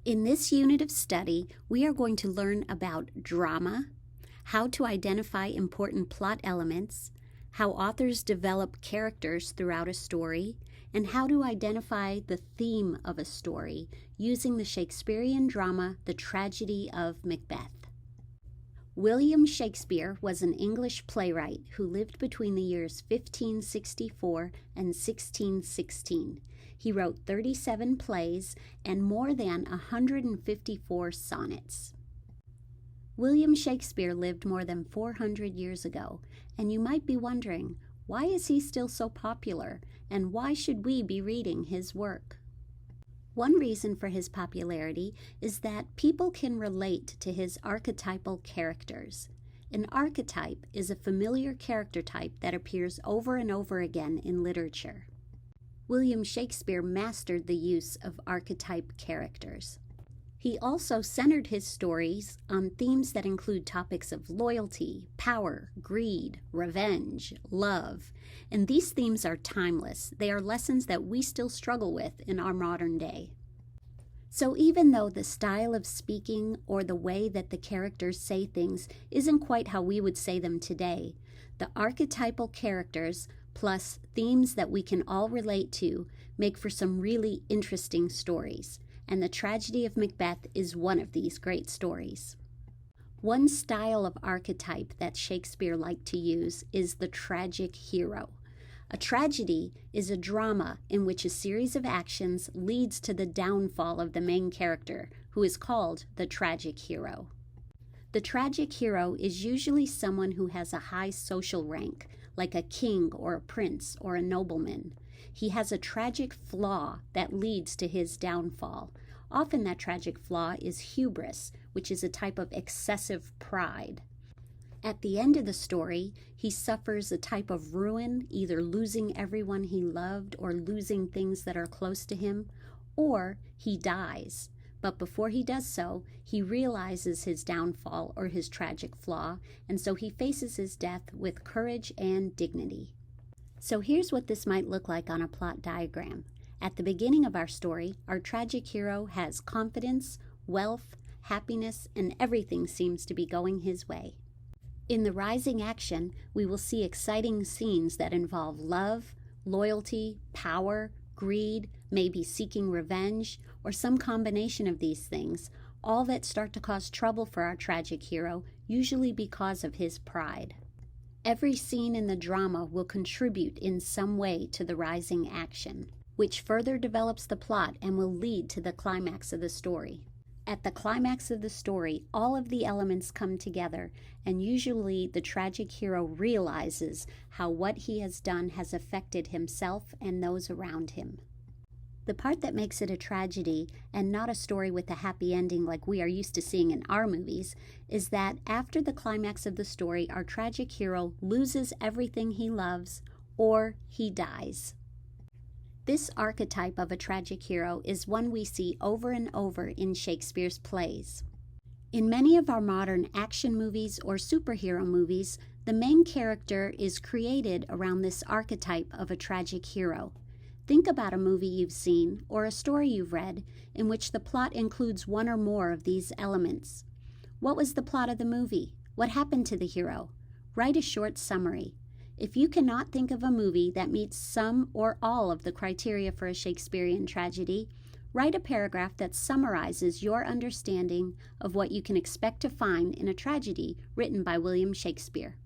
In this unit of study, we are going to learn about drama, how to identify important plot elements, how authors develop characters throughout a story, and how to identify the theme of a story using the Shakespearean drama, The Tragedy of Macbeth. William Shakespeare was an English playwright who lived between the years 1564 and 1616. He wrote 37 plays and more than 154 sonnets. William Shakespeare lived more than 400 years ago, and you might be wondering, why is he still so popular, and why should we be reading his work? One reason for his popularity is that people can relate to his archetypal characters. An archetype is a familiar character type that appears over and over again in literature. William Shakespeare mastered the use of archetype characters. He also centered his stories on themes that include topics of loyalty, power, greed, revenge, love, and these themes are timeless. They are lessons that we still struggle with in our modern day. So even though the style of speaking or the way that the characters say things isn't quite how we would say them today, the archetypal characters plus themes that we can all relate to make for some really interesting stories. And The Tragedy of Macbeth is one of these great stories. One style of archetype that Shakespeare liked to use is the tragic hero. A tragedy is a drama in which a series of actions leads to the downfall of the main character, who is called the tragic hero. The tragic hero is usually someone who has a high social rank, like a king or a prince or a nobleman. He has a tragic flaw that leads to his downfall. Often that tragic flaw is hubris, which is a type of excessive pride. At the end of the story, he suffers a type of ruin, either losing everyone he loved or losing things that are close to him, or he dies. But before he does so, he realizes his downfall or his tragic flaw, and so he faces his death with courage and dignity. So here's what this might look like on a plot diagram. At the beginning of our story, our tragic hero has confidence, wealth, happiness, and everything seems to be going his way. In the rising action, we will see exciting scenes that involve love, loyalty, power, greed, maybe seeking revenge, or some combination of these things, all that start to cause trouble for our tragic hero, usually because of his pride. Every scene in the drama will contribute in some way to the rising action, which further develops the plot and will lead to the climax of the story. At the climax of the story, all of the elements come together, and usually the tragic hero realizes how what he has done has affected himself and those around him. The part that makes it a tragedy and not a story with a happy ending like we are used to seeing in our movies is that after the climax of the story, our tragic hero loses everything he loves or he dies. This archetype of a tragic hero is one we see over and over in Shakespeare's plays. In many of our modern action movies or superhero movies, the main character is created around this archetype of a tragic hero. Think about a movie you've seen or a story you've read in which the plot includes one or more of these elements. What was the plot of the movie? What happened to the hero? Write a short summary. If you cannot think of a movie that meets some or all of the criteria for a Shakespearean tragedy, write a paragraph that summarizes your understanding of what you can expect to find in a tragedy written by William Shakespeare.